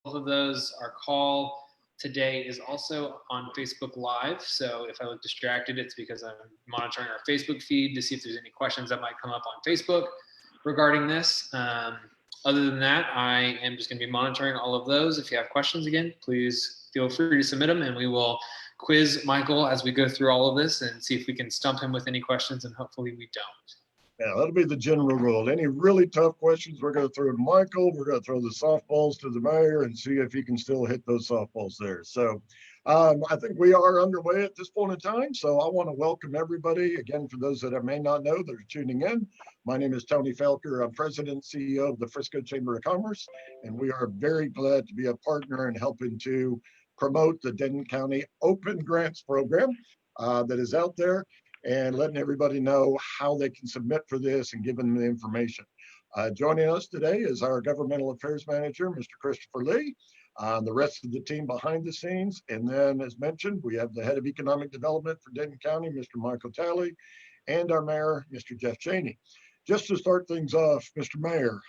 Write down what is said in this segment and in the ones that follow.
of those. Our call today is also on Facebook Live. So if I look distracted, it's because I'm monitoring our Facebook feed to see if there's any questions that might come up on Facebook regarding this. Other than that, I am just going to be monitoring all of those. If you have questions, again, please feel free to submit them, and we will quiz Michael as we go through all of this and see if we can stump him with any questions, and hopefully we don't. Yeah, that'll be the general rule. Any really tough questions, we're going to throw to Michael. We're going to throw the softballs to the mayor and see if he can still hit those softballs there. So I think we are underway at this point in time. So I want to welcome everybody. Again, for those that I may not know that are tuning in, my name is Tony Felker. I'm President and CEO of the Frisco Chamber of Commerce, and we are very glad to be a partner in helping to promote the Denton County Open Grants Program that is out there, and letting everybody know how they can submit for this and giving them the information. Joining us today is our Governmental Affairs Manager, Mr. Christopher Lee, the rest of the team behind the scenes. And then, as mentioned, we have the Head of Economic Development for Denton County, Mr. Michael Talley, and our Mayor, Mr. Jeff Cheney. Just to start things off, Mr. Mayor,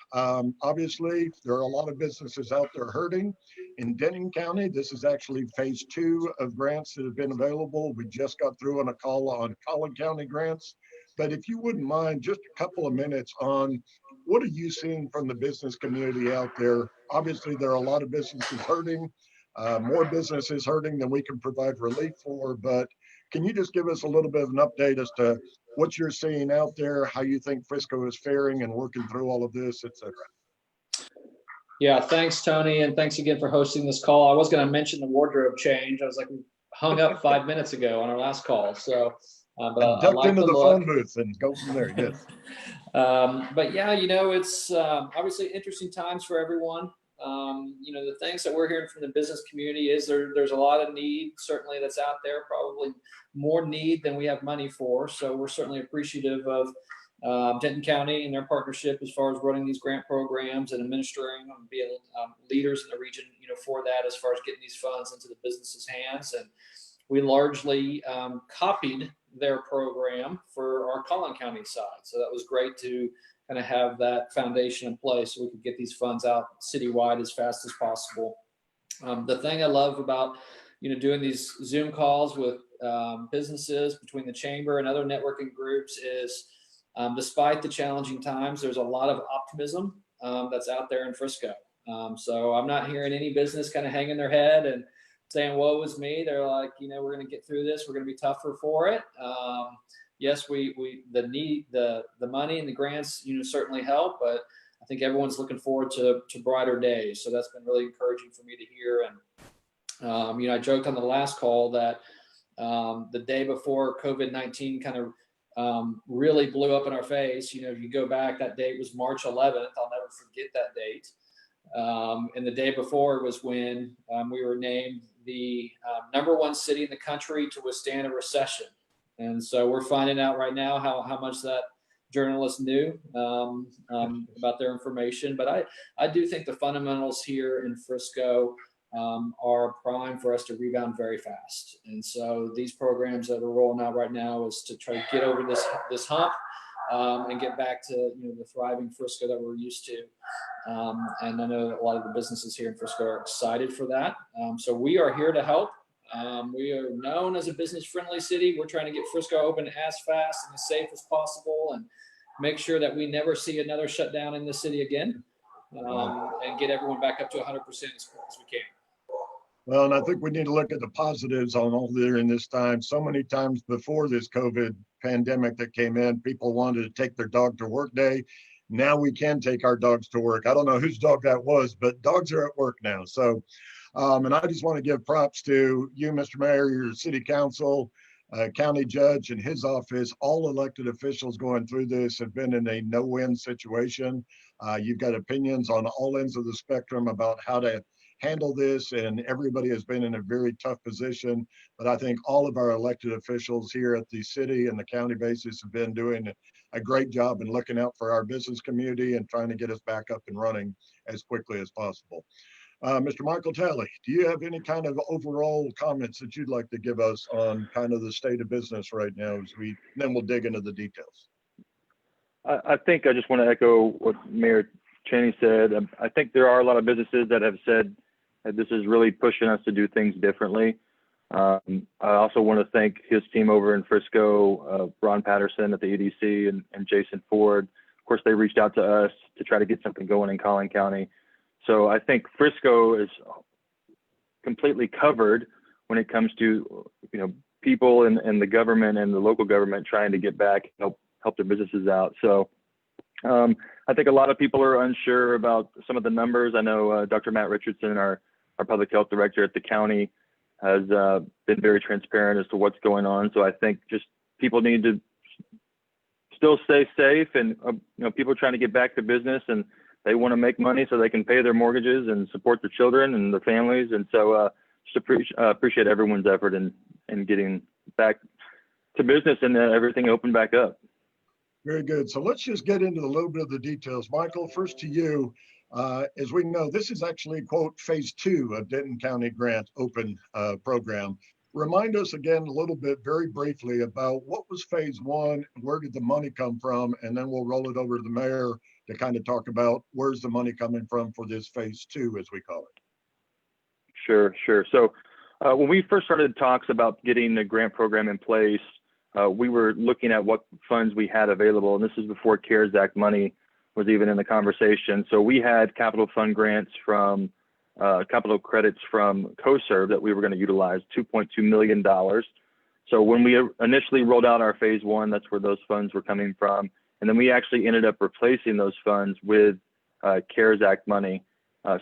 obviously there are a lot of businesses out there hurting. In Denton County, this is actually phase 2 of grants that have been available. We just got through on a call on Collin County grants. But if you wouldn't mind, just a couple of minutes on what are you seeing from the business community out there? Obviously, there are a lot of businesses hurting, more businesses hurting than we can provide relief for. But can you just give us a little bit of an update as to what you're seeing out there, how you think Frisco is faring and working through all of this, et cetera? Yeah, thanks, Tony, and thanks again for hosting this call. I was going to mention the wardrobe change. I was like, we hung up 5 minutes ago on our last call. So, but I ducked like into the look. phone booth and go from there. Yes. But yeah, it's obviously interesting times for everyone. The things that we're hearing from the business community is there's a lot of need certainly that's out there, probably more need than we have money for. So we're certainly appreciative of Denton County and their partnership as far as running these grant programs and administering and being leaders in the region, for that as far as getting these funds into the businesses' hands. And we largely copied their program for our Collin County side. So that was great to kind of have that foundation in place so we could get these funds out citywide as fast as possible. The thing I love about, doing these Zoom calls with businesses between the chamber and other networking groups is despite the challenging times, there's a lot of optimism that's out there in Frisco. So I'm not hearing any business kind of hanging their head and saying, woe is me. They're like, we're going to get through this. We're going to be tougher for it. Yes, the money and the grants, certainly help, but I think everyone's looking forward to brighter days. So that's been really encouraging for me to hear. And, I joked on the last call that the day before COVID-19 kind of really blew up in our face, if you go back, that date was March 11th. I'll never forget that date. And the day before was when we were named the #1 city in the country to withstand a recession. And so we're finding out right now how much that journalist knew about their information. But I do think the fundamentals here in Frisco are prime for us to rebound very fast. And so these programs that are rolling out right now is to try to get over this hump and get back to the thriving Frisco that we're used to. And I know that a lot of the businesses here in Frisco are excited for that. So we are here to help. We are known as a business-friendly city. We're trying to get Frisco open as fast and as safe as possible and make sure that we never see another shutdown in the city again, and get everyone back up to 100% as quick as we can. Well, and I think we need to look at the positives on all during this time. So many times before this COVID pandemic that came in, people wanted to take their dog to work day. Now we can take our dogs to work. I don't know whose dog that was, but dogs are at work now. So, and I just want to give props to you, Mr. Mayor, your city council, county judge and his office. All elected officials going through this have been in a no-win situation. You've got opinions on all ends of the spectrum about how to handle this, and everybody has been in a very tough position. But I think all of our elected officials here at the city and the county basis have been doing a great job in looking out for our business community and trying to get us back up and running as quickly as possible. Mr. Michael Talley, do you have any kind of overall comments that you'd like to give us on kind of the state of business right now then we'll dig into the details? I think I just want to echo what Mayor Cheney said. I think there are a lot of businesses that have said This is really pushing us to do things differently. I also want to thank his team over in Frisco, Ron Patterson at the EDC and Jason Ford. Of course, they reached out to us to try to get something going in Collin County. So I think Frisco is completely covered when it comes to, people and the government and the local government trying to get back, help their businesses out. So I think a lot of people are unsure about some of the numbers. I know Dr. Matt Richardson, our public health director at the county, has been very transparent as to what's going on. So I think just people need to still stay safe, and people trying to get back to business, and they want to make money so they can pay their mortgages and support their children and their families. And so just appreciate everyone's effort in getting back to business and everything opened back up. Very good. So let's just get into a little bit of the details. Michael, first to you. As we know, this is actually, quote, phase 2 of Denton County Grant Open program. Remind us again a little bit, very briefly, about what was phase 1, where did the money come from, and then we'll roll it over to the mayor to kind of talk about where's the money coming from for this phase 2, as we call it. Sure. So when we first started talks about getting the grant program in place, we were looking at what funds we had available, and this is before CARES Act money was even in the conversation. So we had capital fund grants from capital credits from CoServe that we were going to utilize, $2.2 million. So when we initially rolled out our phase 1, that's where those funds were coming from. And then we actually ended up replacing those funds with CARES Act money.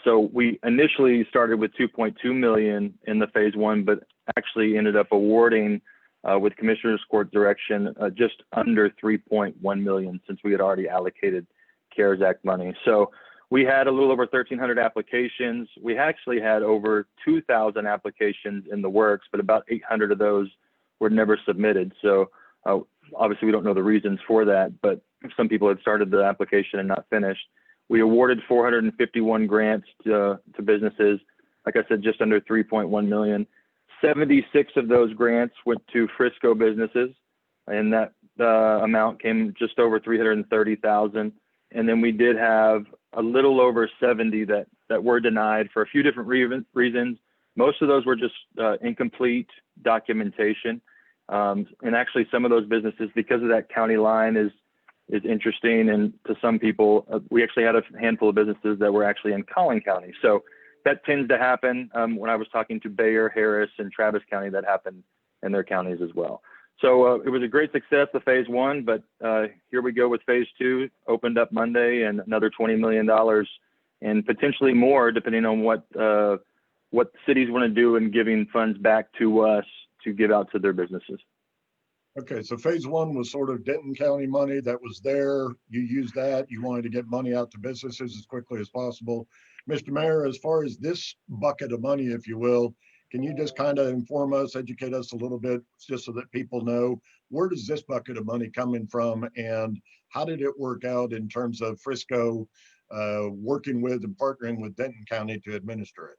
So we initially started with 2.2 million in the phase 1, but actually ended up awarding with Commissioner's Court direction just under 3.1 million, since we had already allocated CARES Act money. So we had a little over 1,300 applications. We actually had over 2,000 applications in the works, but about 800 of those were never submitted. So obviously we don't know the reasons for that, but some people had started the application and not finished. We awarded 451 grants to businesses. Like I said, just under 3.1 million. 76 of those grants went to Frisco businesses, and that amount came just over 330,000. And then we did have a little over 70 that were denied for a few different reasons. Most of those were just incomplete documentation. And actually some of those businesses, because of that county line is interesting. And to some people, we actually had a handful of businesses that were actually in Collin County. So that tends to happen. When I was talking to Bayer, Harris, and Travis County, that happened in their counties as well. So it was a great success, the phase 1, but here we go with phase 2, opened up Monday, and another $20 million and potentially more, depending on what cities want to do in giving funds back to us to give out to their businesses. Okay, so phase 1 was sort of Denton County money that was there. You used that. You wanted to get money out to businesses as quickly as possible. Mr. Mayor, as far as this bucket of money, if you will, can you just kind of inform us, educate us a little bit, just so that people know, where does this bucket of money coming from, and how did it work out in terms of Frisco working with and partnering with Denton County to administer it?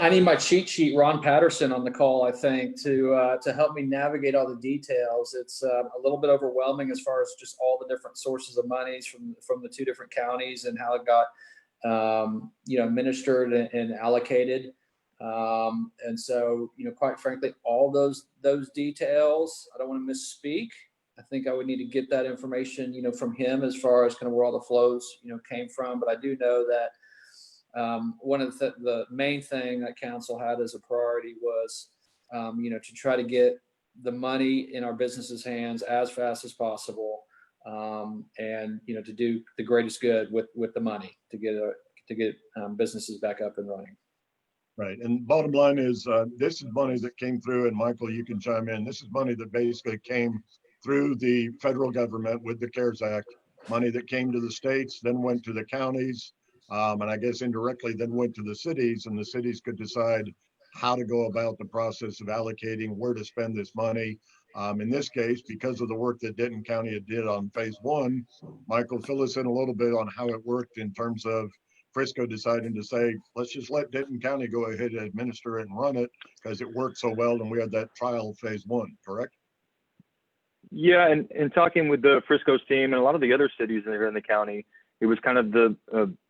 I need my cheat sheet, Ron Patterson, on the call, I think, to help me navigate all the details. It's a little bit overwhelming as far as just all the different sources of monies from the 2 different counties and how it got administered and allocated. And so, quite frankly, all those details, I don't want to misspeak. I think I would need to get that information, from him as far as kind of where all the flows, came from. But I do know that one of the main thing that council had as a priority was, to try to get the money in our businesses' hands as fast as possible, and to do the greatest good with the money to get businesses back up and running. Right, and bottom line is this is money that came through, and Michael, you can chime in. This is money that basically came through the federal government with the CARES Act, money that came to the states, then went to the counties. And I guess indirectly then went to the cities, and the cities could decide how to go about the process of allocating where to spend this money. In this case, because of the work that Denton County did on phase 1, Michael, fill us in a little bit on how it worked in terms of Frisco deciding to say, let's just let Denton County go ahead and administer it and run it because it worked so well, and we had that trial phase 1, correct? Yeah, and talking with the Frisco's team and a lot of the other cities that are in the county, it was kind of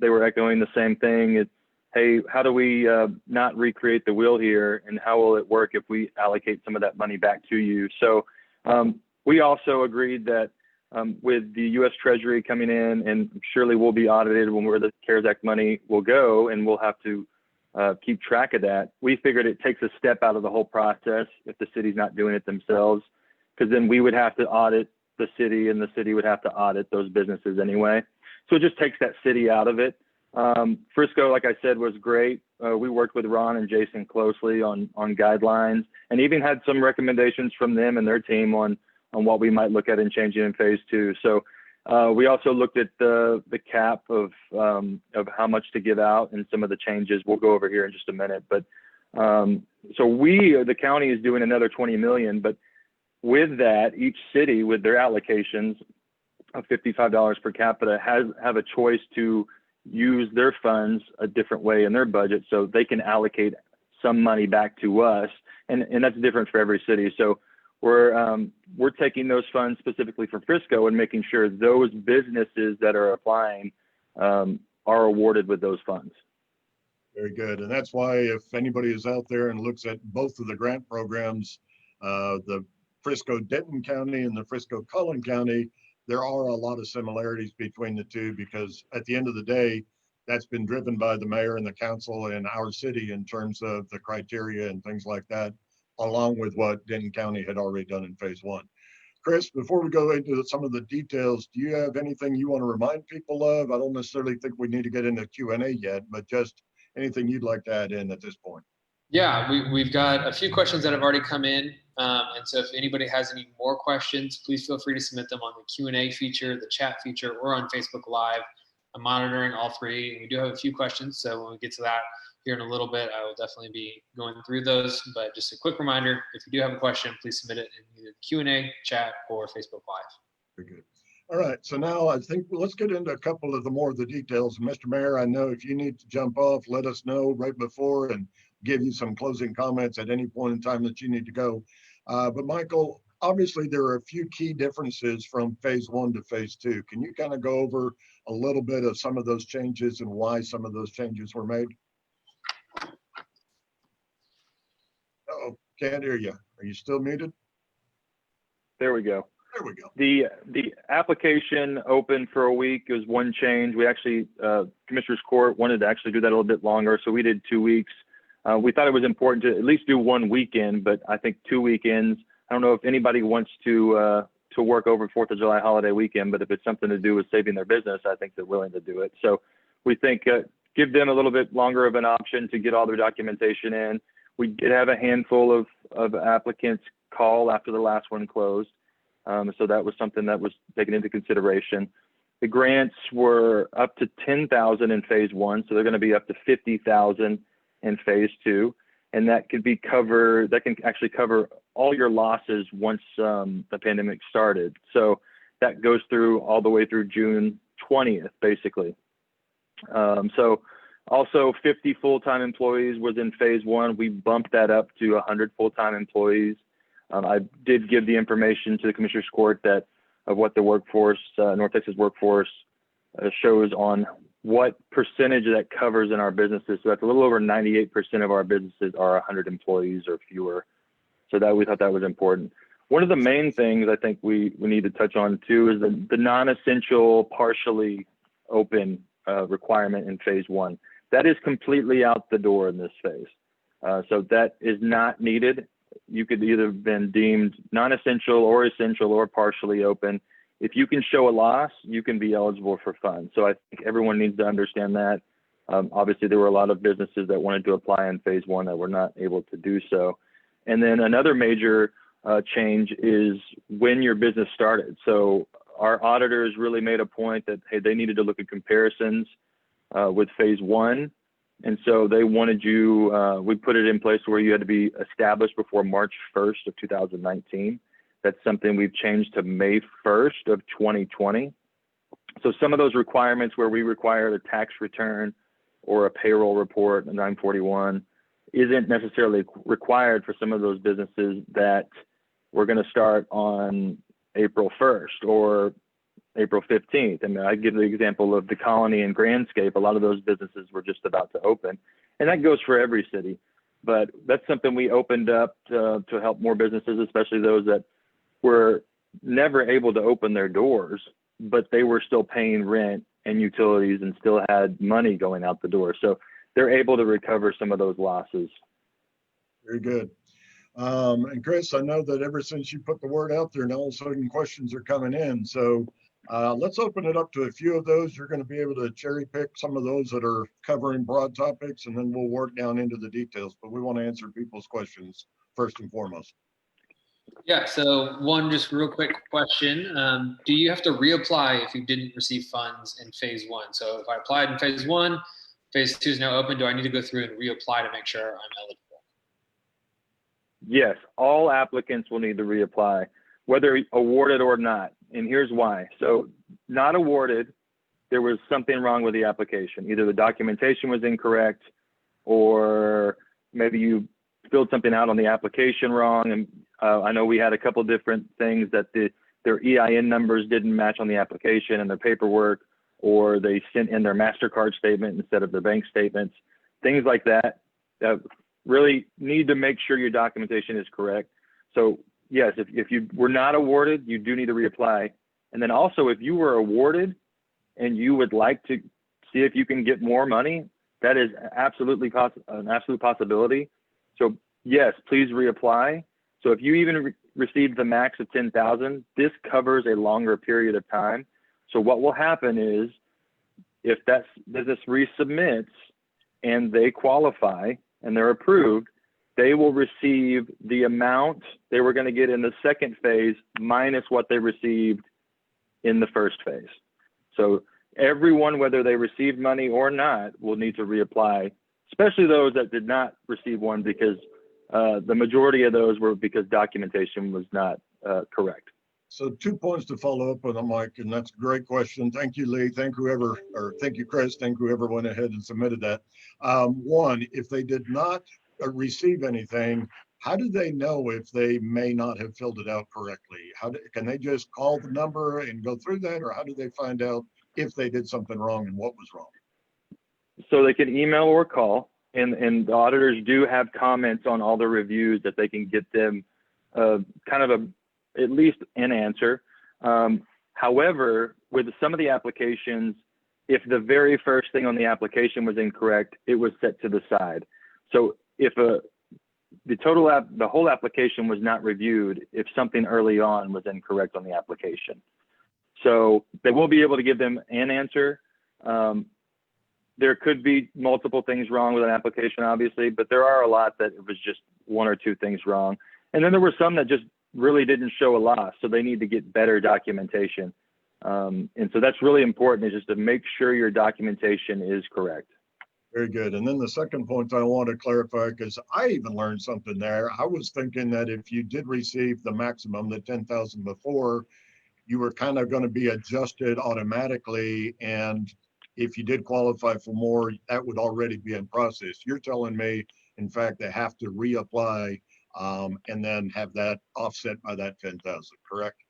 they were echoing the same thing. Hey, how do we not recreate the wheel here, and how will it work if we allocate some of that money back to you? So we also agreed that with the U.S. Treasury coming in, and surely we'll be audited when where the CARES Act money will go, and we'll have to keep track of that. We figured it takes a step out of the whole process if the city's not doing it themselves, because then we would have to audit the city, and the city would have to audit those businesses anyway. So it just takes that city out of it. Frisco, like I said, was great. We worked with Ron and Jason closely on guidelines, and even had some recommendations from them and their team on what we might look at in changing in phase 2. So we also looked at the cap of how much to give out and some of the changes we'll go over here in just a minute. But so the county is doing another 20 million, but with that, each city with their allocations of $55 per capita have a choice to use their funds a different way in their budget, so they can allocate some money back to us, and that's different for every city. So we're taking those funds specifically for Frisco and making sure those businesses that are applying are awarded with those funds. Very good. And that's why if anybody is out there and looks at both of the grant programs, the Frisco Denton County and the Frisco Collin County, there are a lot of similarities between the two, because at the end of the day, that's been driven by the mayor and the council in our city in terms of the criteria and things like that, along with what Denton County had already done in phase 1. Chris, before we go into some of the details, do you have anything you want to remind people of? I don't necessarily think we need to get into Q&A yet, but just anything you'd like to add in at this point. Yeah, we've got a few questions that have already come in. And so if anybody has any more questions, please feel free to submit them on the Q&A feature, the chat feature, or on Facebook Live. I'm monitoring all three. We do have a few questions, so when we get to that here in a little bit, I will definitely be going through those. But just a quick reminder, if you do have a question, please submit it in either Q&A, chat, or Facebook Live. Very good. All right, so now I think let's get into a couple of the more of the details. Mr. Mayor, I know if you need to jump off, let us know right before and give you some closing comments at any point in time that you need to go. But Michael, obviously there are a few key differences from phase 1 to phase 2. Can you kind of go over a little bit of some of those changes and why some of those changes were made? Uh-oh, can't hear you. Are you still muted? There we go. There we go. The application open for a week is one change. We actually, Commissioner's Court wanted to actually do that a little bit longer, so we did 2 weeks. We thought it was important to at least do one weekend, but I think 2 weekends. I don't know if anybody wants to work over 4th of July holiday weekend, but if it's something to do with saving their business, I think they're willing to do it. So we think give them a little bit longer of an option to get all their documentation in. We did have a handful of applicants call after the last one closed. So that was something that was taken into consideration. The grants were up to 10,000 in phase 1, so they're going to be up to 50,000 in phase 2, and that can actually cover all your losses once the pandemic started. So that goes through all the way through June 20th, basically. So also 50 full-time employees was in phase 1. We bumped that up to 100 full-time employees. I did give the information to the Commissioner's Court of what the workforce, North Texas workforce, shows on what percentage that covers in our businesses. So that's a little over 98% of our businesses are 100 employees or fewer. So we thought that was important. One of the main things I think we need to touch on too is the non-essential partially open requirement in phase 1. That is completely out the door in this phase. So that is not needed. You could either have been deemed non-essential or essential or partially open. If you can show a loss, you can be eligible for funds. So I think everyone needs to understand that. Obviously, there were a lot of businesses that wanted to apply in phase 1 that were not able to do so. And then another major change is when your business started. So our auditors really made a point that, hey, they needed to look at comparisons with phase 1. And so they wanted you, we put it in place where you had to be established before March 1st of 2019. That's something we've changed to May 1st of 2020. So some of those requirements where we require a tax return or a payroll report, a 941, isn't necessarily required for some of those businesses that we're going to start on April 1st or April 15th. I mean, I give the example of the Colony and Grandscape. A lot of those businesses were just about to open, and that goes for every city. But that's something we opened up to help more businesses, especially those that were never able to open their doors, but they were still paying rent and utilities and still had money going out the door. So they're able to recover some of those losses. Very good. And Chris, I know that ever since you put the word out there, now all of a sudden questions are coming in. So let's open it up to a few of those. You're going to be able to cherry pick some of those that are covering broad topics, and then we'll work down into the details. But we want to answer people's questions first and foremost. Yeah, so one just real quick question. Do you have to reapply if you didn't receive funds in phase one? So if I applied in phase one, phase two is now open, do I need to go through and reapply to make sure I'm eligible? Yes, all applicants will need to reapply, whether awarded or not. And here's why. So not awarded, there was something wrong with the application. Either the documentation was incorrect, or maybe you filled something out on the application wrong. And I know we had a couple different things that their EIN numbers didn't match on the application and their paperwork, or they sent in their MasterCard statement instead of their bank statements, things like that. Really need to make sure your documentation is correct. So yes, if you were not awarded, you do need to reapply. And then also, if you were awarded and you would like to see if you can get more money, that is absolutely an absolute possibility. So yes, please reapply. So if you even received the max of 10,000, this covers a longer period of time. So what will happen is, if that business resubmits and they qualify and they're approved, they will receive the amount they were going to get in the second phase minus what they received in the first phase. So everyone, whether they received money or not, will need to reapply, especially those that did not receive one, because the majority of those were because documentation was not correct. So 2 points to follow up on, Mike, and that's a great question. Thank you, Lee. Thank you, Chris. Thank whoever went ahead and submitted that. One, if they did not receive anything, how do they know if they may not have filled it out correctly? Can they just call the number and go through that, or how do they find out if they did something wrong and what was wrong? So they can email or call, and the auditors do have comments on all the reviews that they can get them at least an answer. However, with some of the applications, if the very first thing on the application was incorrect, it was set to the side. So if the whole application was not reviewed, if something early on was incorrect on the application. So they will be able to give them an answer. There could be multiple things wrong with an application, obviously, but there are a lot that it was just one or two things wrong. And then there were some that just really didn't show a loss, so they need to get better documentation. And so that's really important, is just to make sure your documentation is correct. Very good. And then the second point I want to clarify, because I even learned something there. I was thinking that if you did receive the maximum, the 10,000 before, you were kind of going to be adjusted automatically. And if you did qualify for more, that would already be in process. You're telling me, in fact, they have to reapply and then have that offset by that 10,000, correct?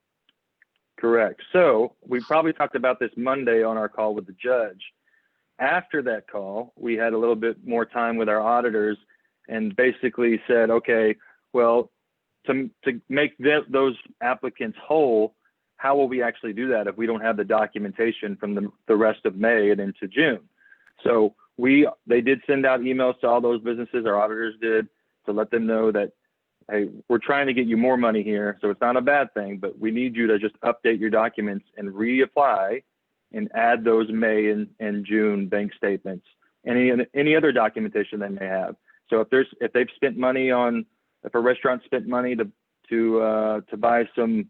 Correct. So we probably talked about this Monday on our call with the judge. After that call, we had a little bit more time with our auditors and basically said, okay, well, to make those applicants whole, how will we actually do that if we don't have the documentation from the rest of May and into June? So they did send out emails to all those businesses, our auditors did, to let them know that, hey, we're trying to get you more money here, so it's not a bad thing, but we need you to just update your documents and reapply and add those May and June bank statements, any other documentation they may have. So if they've spent money if a restaurant spent money to buy some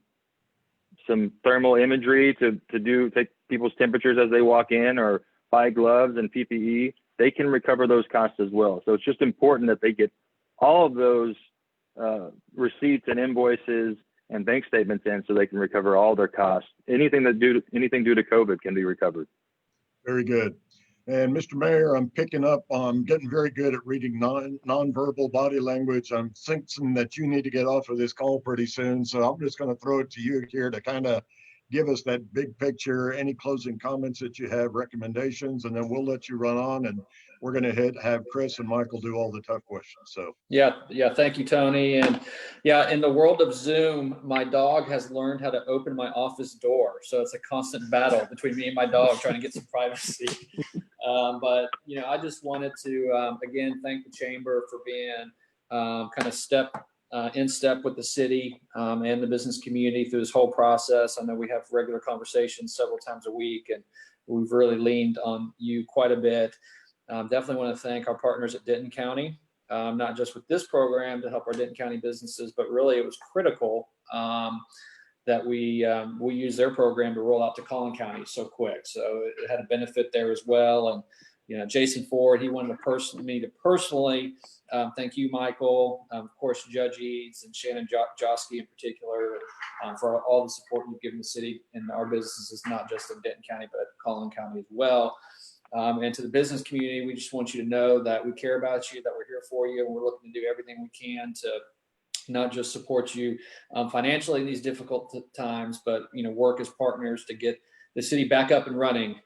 thermal imagery to take people's temperatures as they walk in, or buy gloves and PPE, they can recover those costs as well. So it's just important that they get all of those receipts and invoices and bank statements in, so they can recover all their costs. Anything due to COVID can be recovered. Very good. And Mr. Mayor, I'm getting very good at reading nonverbal body language. I'm thinking that you need to get off of this call pretty soon. So I'm just going to throw it to you here to kind of give us that big picture, any closing comments that you have, recommendations, and then we'll let you run on, and we're going to have Chris and Michael do all the tough questions. So yeah, thank you, Tony. And yeah, in the world of Zoom, my dog has learned how to open my office door, so it's a constant battle between me and my dog trying to get some privacy. But I just wanted to again thank the chamber for being kind of in step with the city and the business community through this whole process. I know we have regular conversations several times a week, and we've really leaned on you quite a bit. Definitely want to thank our partners at Denton County, not just with this program to help our Denton County businesses, but really it was critical that we use their program to roll out to Collin County so quick. So it had a benefit there as well. And Jason Ford, he wanted me to personally thank you, Michael, of course, Judge Eads and Shannon Josky in particular, for all the support you've given the city and our businesses, not just in Denton County, but Collin County as well. And to the business community, we just want you to know that we care about you, that we're here for you, and we're looking to do everything we can to not just support you financially in these difficult times, but work as partners to get the city back up and running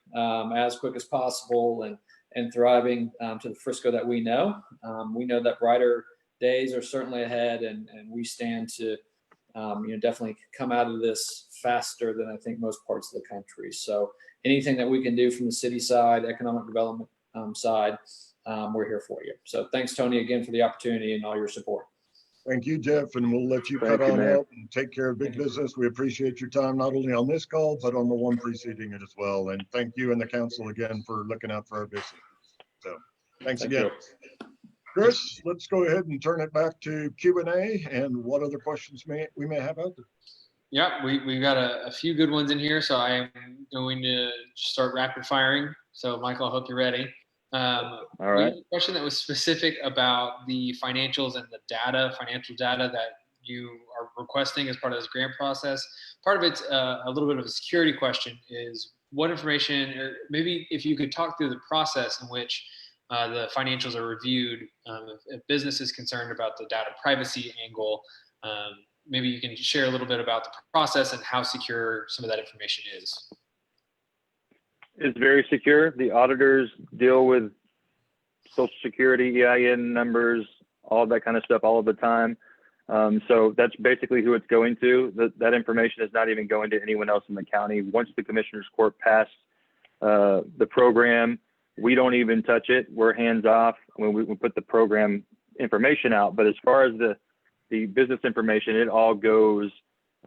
as quick as possible and thriving to the Frisco that we know. We know that brighter days are certainly ahead, and we stand to definitely come out of this faster than I think most parts of the country. So anything that we can do from the city side, economic development side, we're here for you. So thanks, Tony, again for the opportunity and all your support. thank you, Jeff, and we'll let you cut on out and take care of big business. We appreciate your time, not only on this call, but on the one preceding it as well. And thank you and the council again for looking out for our business. So thanks again. Chris, let's go ahead and turn it back to Q&A and what other questions we may have out there. Yeah, we've got a few good ones in here, so I am going to start rapid firing. So Michael, I hope you're ready. All right. A question that was specific about the financials and the financial data that you are requesting as part of this grant process. Part of it's a little bit of a security question is what information, or maybe if you could talk through the process in which the financials are reviewed, if business is concerned about the data privacy angle, maybe you can share a little bit about the process and how secure some of that information is. It's very secure. The auditors deal with Social Security, EIN numbers, all that kind of stuff all of the time. So that's basically who it's going to. That information is not even going to anyone else in the county. Once the Commissioner's Court passed the program, we don't even touch it. We're hands off when we put the program information out. But as far as the business information, it all goes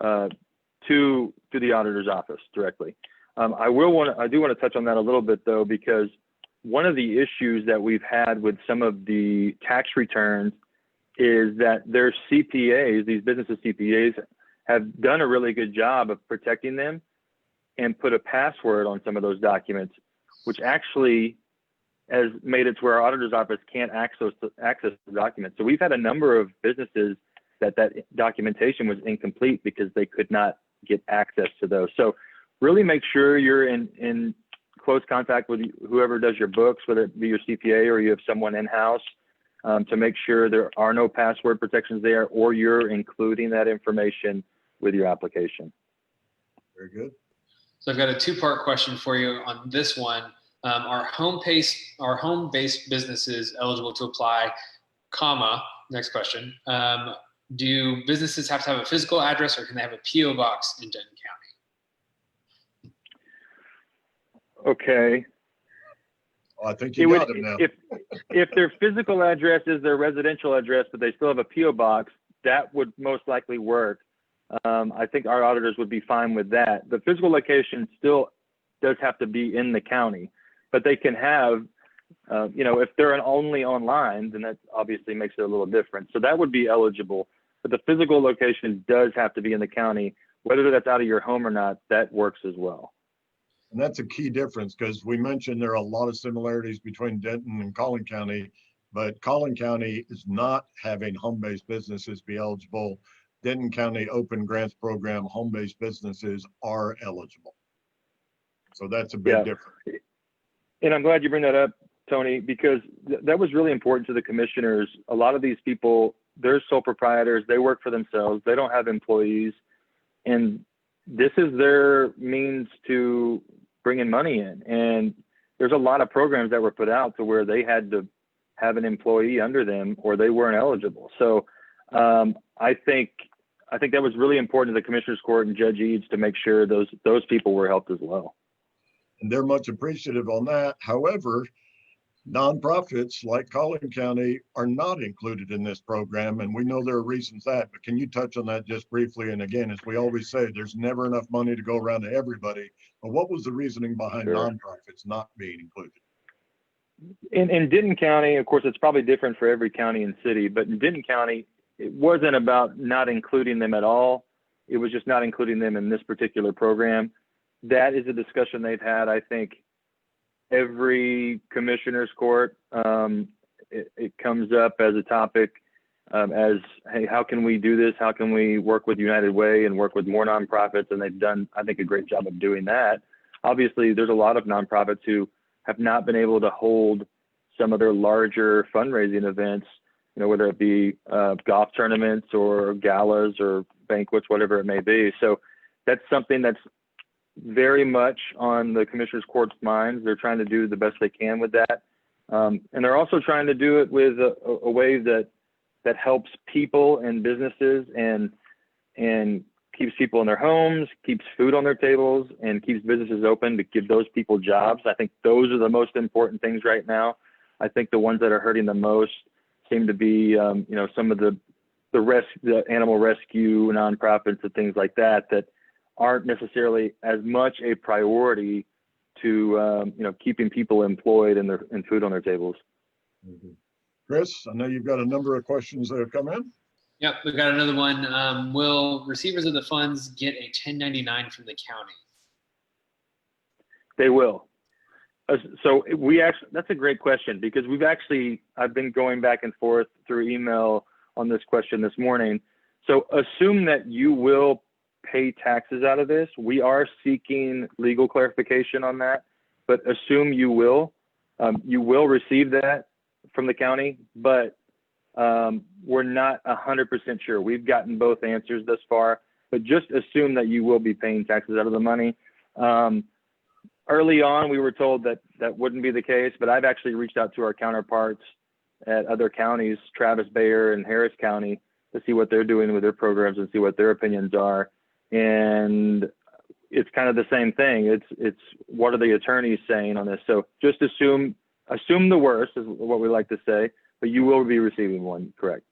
to the auditor's office directly. I do want to touch on that a little bit though, because one of the issues that we've had with some of the tax returns is that their CPAs, these businesses CPAs, have done a really good job of protecting them and put a password on some of those documents, which actually has made it to where our auditor's office can't access the documents. So we've had a number of businesses that documentation was incomplete because they could not get access to those. So really make sure you're in close contact with whoever does your books, whether it be your CPA or you have someone in-house, to make sure there are no password protections there, or you're including that information with your application. Very good. So I've got a two-part question for you on this one. Are home-based businesses eligible to apply, next question. Do businesses have to have a physical address, or can they have a P.O. box in Denton County? Okay. Oh, I think you got it now. If their physical address is their residential address, but they still have a P.O. box, that would most likely work. I think our auditors would be fine with that. The physical location still does have to be in the county, but they can have, if they're only online, then that obviously makes it a little different. So that would be eligible, but the physical location does have to be in the county. Whether that's out of your home or not, that works as well. And that's a key difference, because we mentioned there are a lot of similarities between Denton and Collin County, but Collin County is not having home-based businesses be eligible. Denton County Open Grants Program, home-based businesses are eligible. So that's a big difference. And I'm glad you bring that up, Tony, because that was really important to the commissioners. A lot of these people, they're sole proprietors, they work for themselves, they don't have employees. And this is their means to bring in money in. And there's a lot of programs that were put out to where they had to have an employee under them or they weren't eligible. So I think that was really important to the Commissioner's Court and Judge Eads to make sure those people were helped as well. And they're much appreciative on that. However, nonprofits like Collin County are not included in this program, and we know there are reasons that, but can you touch on that just briefly? And again, as we always say, there's never enough money to go around to everybody, but what was the reasoning behind Sure. nonprofits not being included? In Denton County, of course, it's probably different for every county and city, but in Denton County, it wasn't about not including them at all. It was just not including them in this particular program. That is a discussion they've had, I think, every Commissioner's Court. It comes up as a topic as, hey, how can we do this? How can we work with United Way and work with more nonprofits? And they've done, I think, a great job of doing that. Obviously, there's a lot of nonprofits who have not been able to hold some of their larger fundraising events, whether it be golf tournaments or galas or banquets, whatever it may be. So that's something that's very much on the Commissioner's Court's minds. They're trying to do the best they can with that. And they're also trying to do it with a way that helps people and businesses and keeps people in their homes, keeps food on their tables, and keeps businesses open to give those people jobs. I think those are the most important things right now. I think the ones that are hurting the most seem to be, some of the animal rescue nonprofits and things like that aren't necessarily as much a priority to, keeping people employed and food on their tables. Mm-hmm. Chris, I know you've got a number of questions that have come in. Yep, we've got another one. Will receivers of the funds get a 1099 from the county? They will. So that's a great question, because I've been going back and forth through email on this question this morning. So assume that you will pay taxes out of this. We are seeking legal clarification on that, but assume you will receive that from the county, but we're not 100% sure. We've gotten both answers thus far, but just assume that you will be paying taxes out of the money. Early on, we were told that wouldn't be the case, but I've actually reached out to our counterparts at other counties, Travis, Bayer, and Harris County, to see what they're doing with their programs and see what their opinions are. And it's kind of the same thing. It's what are the attorneys saying on this? So just assume the worst is what we like to say, but you will be receiving one, correct?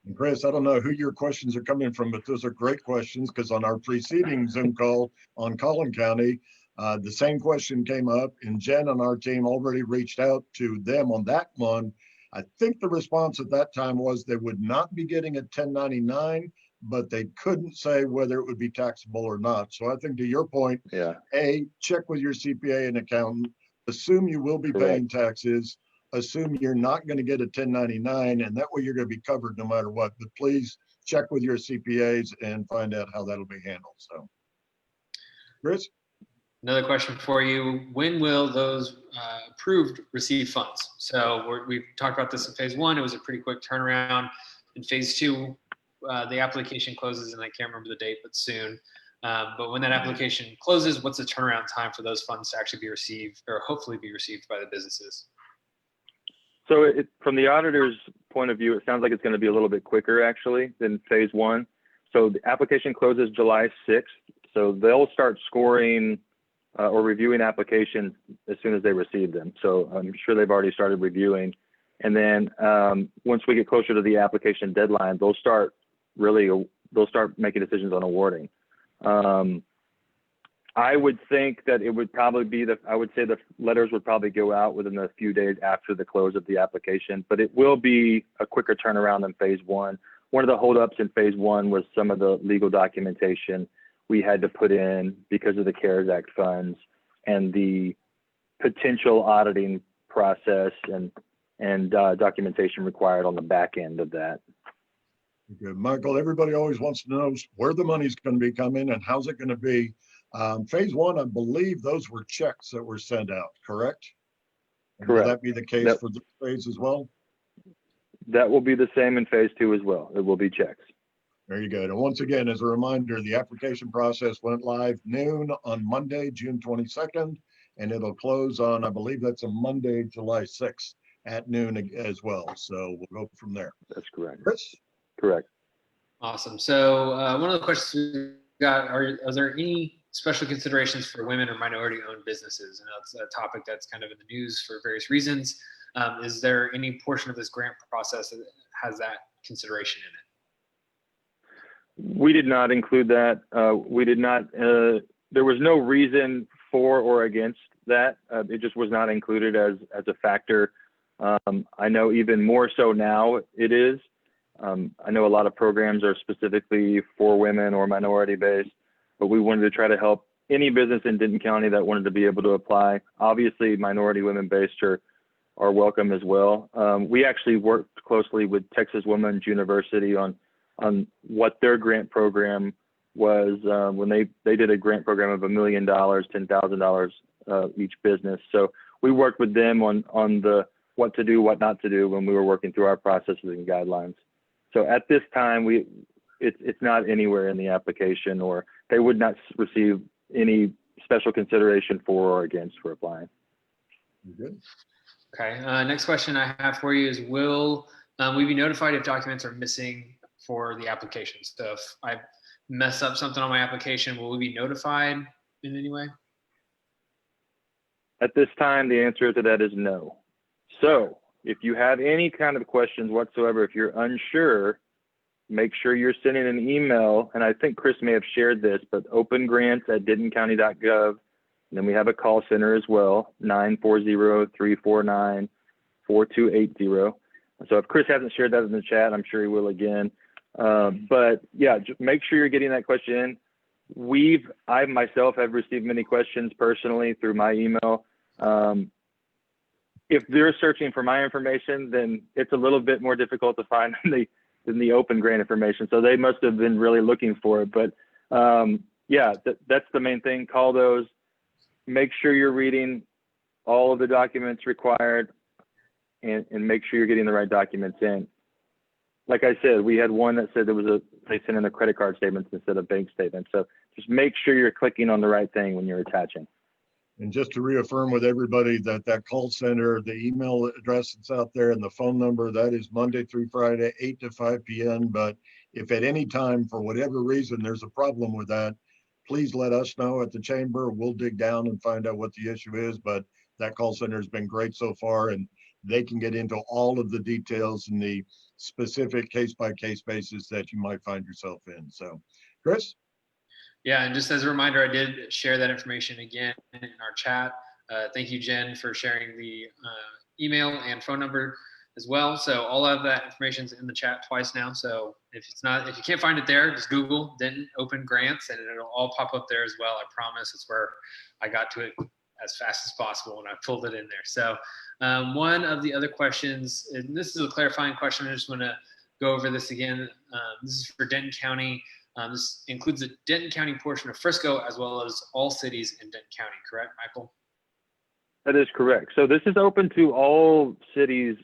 And Chris, I don't know who your questions are coming from, but those are great questions, because on our preceding Zoom call on Collin County, the same question came up, and Jen and our team already reached out to them on that one. I think the response at that time was they would not be getting a 1099, but they couldn't say whether it would be taxable or not. So I think, to your point, yeah, check with your CPA and accountant, assume you will be paying taxes, assume you're not going to get a 1099, and that way you're going to be covered no matter what. But please check with your CPAs and find out how that'll be handled. So, Chris? Another question for you. When will those approved receive funds? So we've talked about this in phase one. It was a pretty quick turnaround. In phase two, the application closes, and I can't remember the date, but soon. But when that application closes, what's the turnaround time for those funds to actually be received, or hopefully be received by the businesses? So from the auditor's point of view, it sounds like it's going to be a little bit quicker actually than phase one. So the application closes July 6th. So they'll start scoring or reviewing applications as soon as they receive them. So I'm sure they've already started reviewing. And then once we get closer to the application deadline, they'll start making decisions on awarding. I would think that it would probably be I would say the letters would probably go out within a few days after the close of the application, but it will be a quicker turnaround than phase one. One of the holdups in phase one was some of the legal documentation we had to put in because of the CARES Act funds and the potential auditing process and documentation required on the back end of that. Good. Michael, everybody always wants to know where the money's going to be coming and how's it going to be. Phase one, I believe those were checks that were sent out, correct? And correct. Will that be the case for this phase as well? That will be the same in phase two as well. It will be checks. Very good. And once again, as a reminder, the application process went live noon on Monday, June 22nd, and it'll close on, I believe that's a Monday, July 6th at noon as well. So we'll go from there. That's correct. Chris? Correct. Awesome. So one of the questions we got are there any special considerations for women or minority-owned businesses? And that's a topic that's kind of in the news for various reasons. Is there any portion of this grant process that has that consideration in it? We did not include that. We did not. There was no reason for or against that. It just was not included as a factor. I know even more so now it is. I know a lot of programs are specifically for women or minority based, but we wanted to try to help any business in Denton County that wanted to be able to apply. Obviously, minority women based are welcome as well. We actually worked closely with Texas Women's University on what their grant program was when they did a grant program of $1 million, $10,000 each business. So we worked with them on the what to do, what not to do when we were working through our processes and guidelines. So at this time, it's not anywhere in the application, or they would not receive any special consideration for or against for applying. Good. Okay. Next question I have for you is, will we be notified if documents are missing for the application? So if I mess up something on my application, will we be notified in any way? At this time, the answer to that is no. So if you have any kind of questions whatsoever, if you're unsure, make sure you're sending an email. And I think Chris may have shared this, but opengrants@dentoncounty.gov. And then we have a call center as well, 940-349-4280. So if Chris hasn't shared that in the chat, I'm sure he will again. But yeah, just make sure you're getting that question in. I myself have received many questions personally through my email. If they're searching for my information, then it's a little bit more difficult to find than the open grant information. So they must have been really looking for it. But yeah, that's the main thing. Call those. Make sure you're reading all of the documents required, and make sure you're getting the right documents in. Like I said, we had one that said they sent in the credit card statements instead of bank statements. So just make sure you're clicking on the right thing when you're attaching. And just to reaffirm with everybody that call center, the email address that's out there and the phone number, that is Monday through Friday, 8 to 5 p.m. But if at any time, for whatever reason, there's a problem with that, please let us know at the chamber. We'll dig down and find out what the issue is. But that call center has been great so far, and they can get into all of the details and the specific case-by-case basis that you might find yourself in. So, Chris? Yeah, and just as a reminder, I did share that information again in our chat. Thank you, Jen, for sharing the email and phone number as well. So all of that information is in the chat twice now. So if you can't find it there, just Google Denton Open Grants, and it'll all pop up there as well. I promise. It's where I got to it as fast as possible when I pulled it in there. So one of the other questions, and this is a clarifying question, I just want to go over this again. This is for Denton County. This includes the Denton County portion of Frisco as well as all cities in Denton County, correct, Michael? That is correct. So this is open to all cities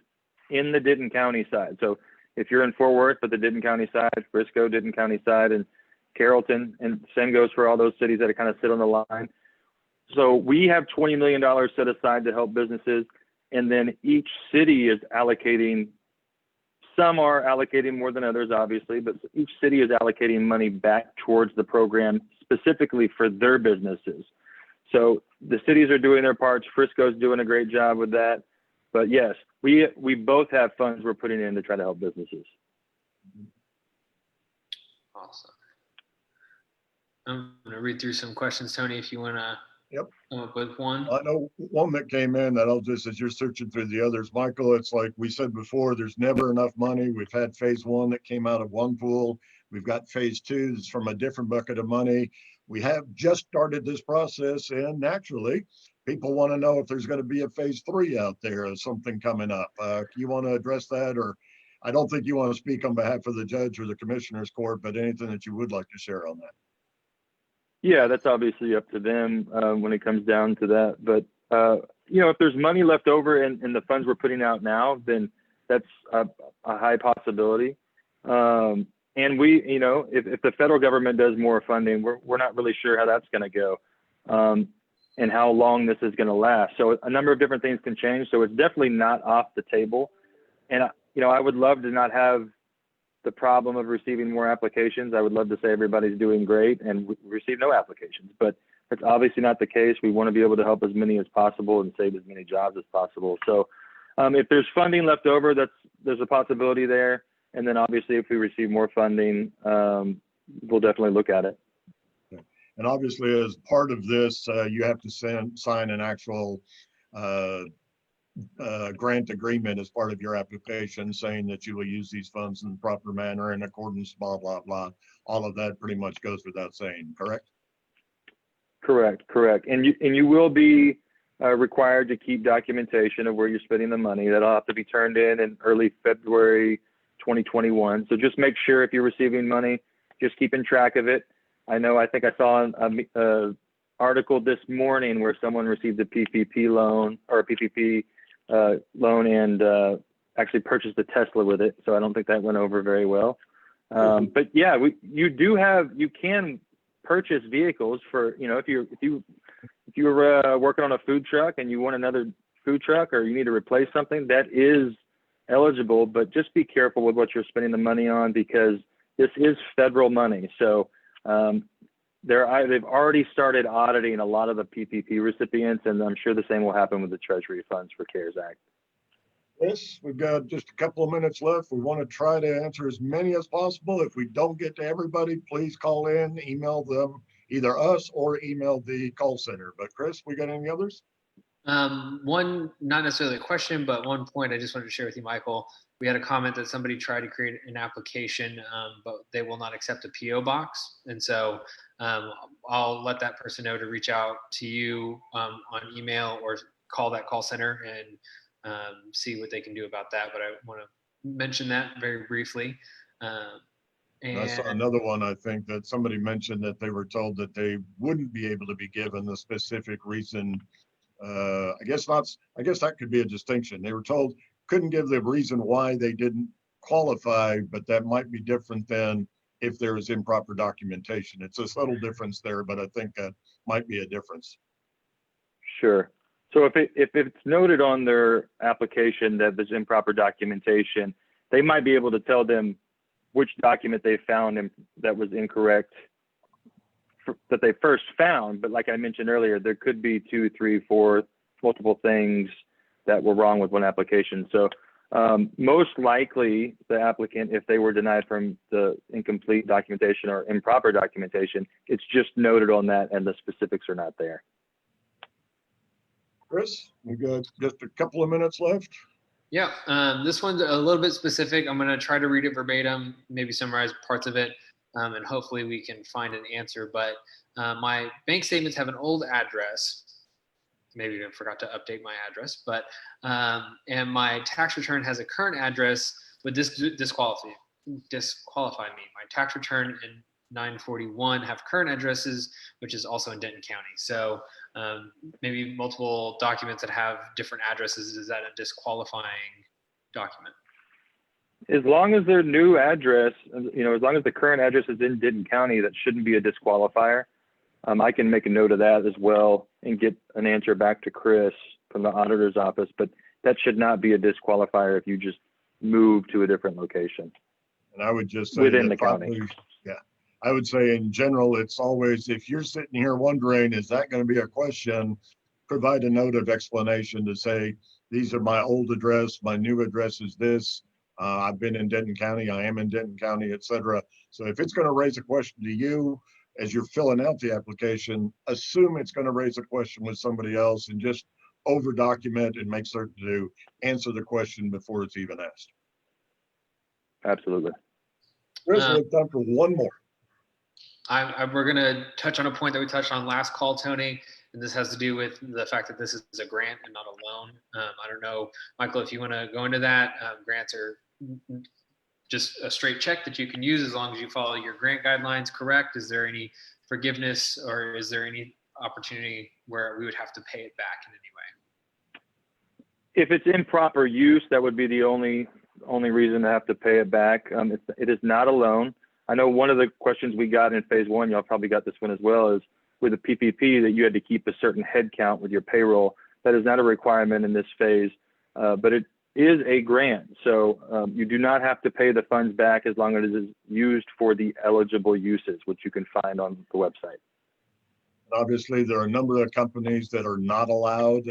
in the Denton County side. So if you're in Fort Worth, but the Denton County side, Frisco, Denton County side, and Carrollton, and same goes for all those cities that kind of sit on the line. So we have $20 million set aside to help businesses, and then each city is allocating. Some are allocating more than others, obviously, but each city is allocating money back towards the program specifically for their businesses. So the cities are doing their parts. Frisco's doing a great job with that. But yes, we both have funds we're putting in to try to help businesses. Awesome. I'm going to read through some questions, Tony, if you want to come up with one. I know one that came in that I'll just, as you're searching through the others, Michael, it's like we said before, there's never enough money. We've had phase 1 that came out of one pool. We've got phase 2 that's from a different bucket of money. We have just started this process, and naturally, people want to know if there's going to be a phase 3 out there or something coming up. You want to address that? Or I don't think you want to speak on behalf of the judge or the commissioner's court, but anything that you would like to share on that. Yeah, that's obviously up to them when it comes down to that. But, if there's money left over in the funds we're putting out now, then that's a high possibility. And And we, you know, if the federal government does more funding, we're not really sure how that's going to go, and how long this is going to last. So a number of different things can change. So it's definitely not off the table. And, you know, I would love to not have the problem of receiving more applications. I would love to say everybody's doing great and receive no applications, but it's obviously not the case. We want to be able to help as many as possible and save as many jobs as possible. So if there's funding left over, there's a possibility there. And then obviously if we receive more funding, we'll definitely look at it. And obviously as part of this, you have to sign an actual grant agreement as part of your application saying that you will use these funds in the proper manner in accordance, blah, blah, blah. All of that pretty much goes without saying, correct? Correct. And you will be required to keep documentation of where you're spending the money. That'll have to be turned in early February 2021. So just make sure if you're receiving money, just keeping track of it. I think I saw an article this morning where someone received a PPP loan or a PPP loan and actually purchased a Tesla with it. So I don't think that went over very well. But yeah, you can purchase vehicles for, you know, if you're working on a food truck and you want another food truck or you need to replace something, that is eligible, but just be careful with what you're spending the money on because this is federal money. So they've already started auditing a lot of the PPP recipients, and I'm sure the same will happen with the Treasury funds for CARES Act. Yes, we've got just a couple of minutes left. We want to try to answer as many as possible. If we don't get to everybody, please call in, email them, either us or email the call center. But Chris, we got any others? One, not necessarily a question, but one point I just wanted to share with you, Michael. We had a comment that somebody tried to create an application, but they will not accept a PO box. And so I'll let that person know to reach out to you on email or call that call center and see what they can do about that. But I want to mention that very briefly. And I saw another one, I think, that somebody mentioned that they were told that they wouldn't be able to be given the specific reason. I guess that could be a distinction. They were told couldn't give the reason why they didn't qualify, but that might be different than if there is improper documentation. It's a subtle difference there, but I think that might be a difference. Sure. So if it's noted on their application that there's improper documentation, they might be able to tell them which document they found that was incorrect that they first found. But like I mentioned earlier, there could be 2, 3, 4 multiple things that were wrong with one application. So most likely the applicant, if they were denied from the incomplete documentation or improper documentation, it's just noted on that and the specifics are not there. Chris, we got just a couple of minutes left. Yeah, this one's a little bit specific. I'm going to try to read it verbatim, maybe summarize parts of it, and hopefully we can find an answer. But my bank statements have an old address. Maybe I forgot to update my address, but and my tax return has a current address. Would this disqualify me? My tax return and 941 have current addresses, which is also in Denton County. So maybe multiple documents that have different addresses, is that a disqualifying document? As long as their new address, you know, as long as the current address is in Denton County, that shouldn't be a disqualifier. I can make a note of that as well and get an answer back to Chris from the auditor's office, but that should not be a disqualifier if you just move to a different location. And I would just say within the county. Yeah, I would say in general, it's always, if you're sitting here wondering, is that going to be a question, provide a note of explanation to say, these are my old address, my new address is this. I've been in Denton County, I am in Denton County, etc. So if it's going to raise a question to you as you're filling out the application, assume it's going to raise a question with somebody else and just over document and make certain to answer the question before it's even asked. Absolutely. Chris, we have time for one more. We're going to touch on a point that we touched on last call, Tony, and this has to do with the fact that this is a grant and not a loan. I don't know, Michael, if you want to go into that. Grants are just a straight check that you can use as long as you follow your grant guidelines, correct? Is there any forgiveness or is there any opportunity where we would have to pay it back in any way? If it's improper use, that would be the only reason to have to pay it back. It is not a loan. I know one of the questions we got in phase one, y'all probably got this one as well, is with the PPP that you had to keep a certain head count with your payroll. That is not a requirement in this phase, but it is a grant. So you do not have to pay the funds back as long as it is used for the eligible uses, which you can find on the website. Obviously, there are a number of companies that are not allowed.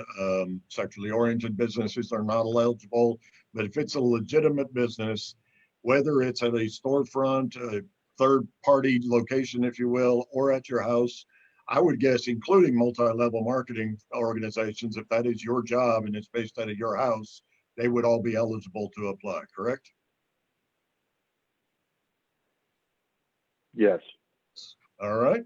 Sexually oriented businesses are not eligible. But if it's a legitimate business, whether it's at a storefront, a third-party location, if you will, or at your house, I would guess, including multi-level marketing organizations, if that is your job and it's based out of your house, they would all be eligible to apply, correct? Yes. All right.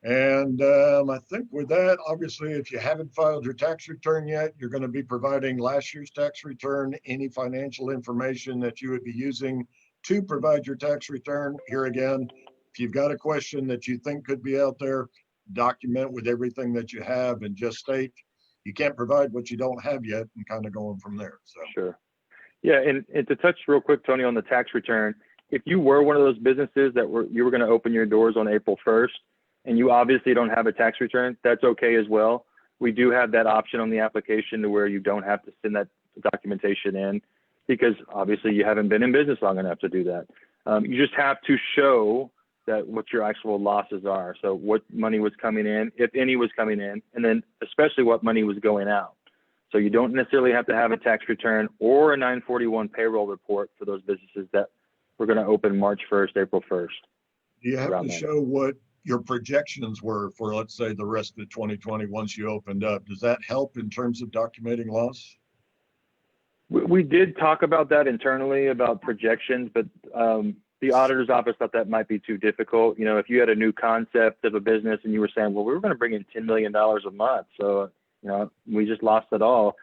And I think with that, obviously, if you haven't filed your tax return yet, you're going to be providing last year's tax return, any financial information that you would be using to provide your tax return. Here again, if you've got a question that you think could be out there, document with everything that you have and just state you can't provide what you don't have yet and kind of going from there. So Sure. Yeah, and to touch real quick, Tony, on the tax return, if you were one of those businesses that you were going to open your doors on April 1st, and you obviously don't have a tax return, that's okay as well. We do have that option on the application to where you don't have to send that documentation in, because obviously you haven't been in business long enough to do that. You just have to show that what your actual losses are. So what money was coming in, if any was coming in, and then especially what money was going out. So you don't necessarily have to have a tax return or a 941 payroll report for those businesses that we're going to open March 1st, April 1st. do you have to show what your projections were for, let's say, the rest of 2020 once you opened up? Does that help in terms of documenting loss? We did talk about that internally about projections, but the auditor's office thought that might be too difficult. You know, if you had a new concept of a business and you were saying, well, we were going to bring in $10 million a month, so you know, we just lost it all.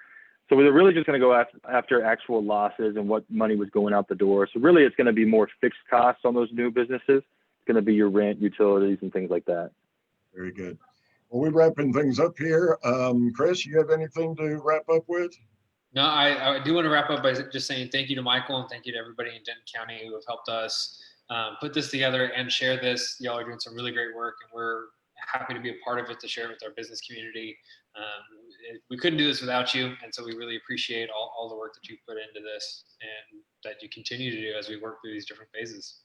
So we were really just going to go after actual losses and what money was going out the door. So really, it's going to be more fixed costs on those new businesses. Going to be your rent, utilities, and things like that. Very good. Well, we're wrapping things up here. Chris, you have anything to wrap up with? No, I do want to wrap up by just saying thank you to Michael and thank you to everybody in Denton County who have helped us put this together and share this. Y'all are doing some really great work, and we're happy to be a part of it, to share it with our business community. We couldn't do this without you, and so we really appreciate all the work that you've put into this and that you continue to do as we work through these different phases.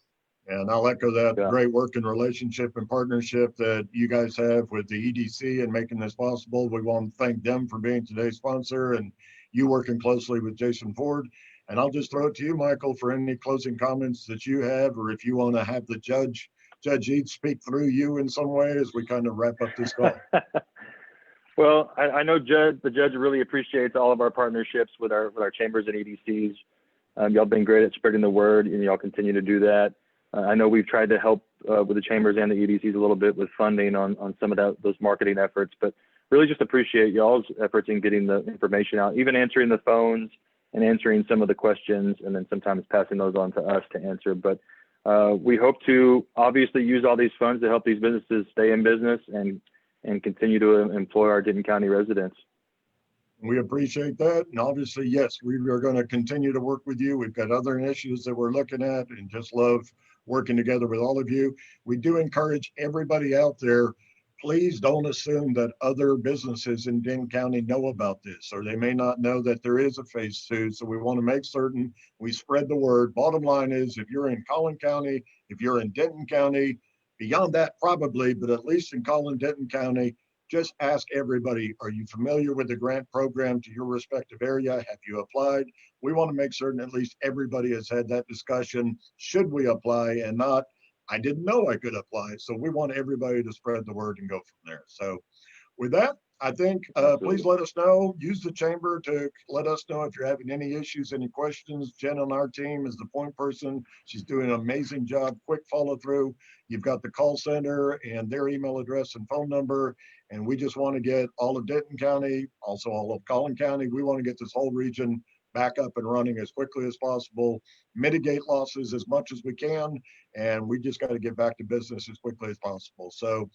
And I'll echo that Yeah. great working relationship and partnership that you guys have with the EDC and making this possible. We want to thank them for being today's sponsor and you working closely with Jason Ford. And I'll just throw it to you, Michael, for any closing comments that you have, or if you want to have the Judge Eads speak through you in some way as we kind of wrap up this call. Well, I know the judge really appreciates all of our partnerships with our chambers and EDCs. Y'all been great at spreading the word, and y'all continue to do that. I know we've tried to help with the chambers and the EDCs a little bit with funding on some of those marketing efforts, but really just appreciate y'all's efforts in getting the information out, even answering the phones and answering some of the questions, and then sometimes passing those on to us to answer. But we hope to obviously use all these funds to help these businesses stay in business and continue to employ our Denton County residents. We appreciate that. And obviously, yes, we are going to continue to work with you. We've got other initiatives that we're looking at and just love working together with all of you. We do encourage everybody out there, please don't assume that other businesses in Denton County know about this, or they may not know that there is a phase 2. So we want to make certain we spread the word. Bottom line is, if you're in Collin County, if you're in Denton County, beyond that probably, but at least in Collin, Denton County, just ask everybody, are you familiar with the grant program to your respective area? Have you applied? We want to make certain at least everybody has had that discussion. Should we apply, and not, I didn't know I could apply. So we want everybody to spread the word and go from there. So with that, I think please let us know. Use the chamber to let us know if you're having any issues, any questions. Jen on our team is the point person. She's doing an amazing job. Quick follow through. You've got the call center and their email address and phone number. And we just want to get all of Denton County, also all of Collin County. We want to get this whole region back up and running as quickly as possible, mitigate losses as much as we can, and we just got to get back to business as quickly as possible. So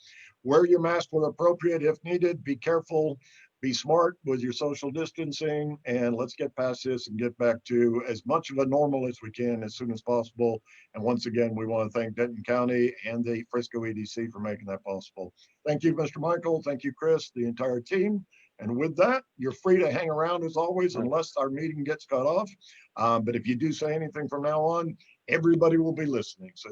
wear your mask where appropriate if needed. Be careful. be smart with your social distancing, and let's get past this and get back to as much of a normal as we can as soon as possible. And once again, we want to thank Denton County and the Frisco EDC for making that possible. Thank you, Mr. Michael. Thank you, Chris, the entire team. And with that, you're free to hang around as always, unless our meeting gets cut off. But if you do say anything from now on, everybody will be listening. So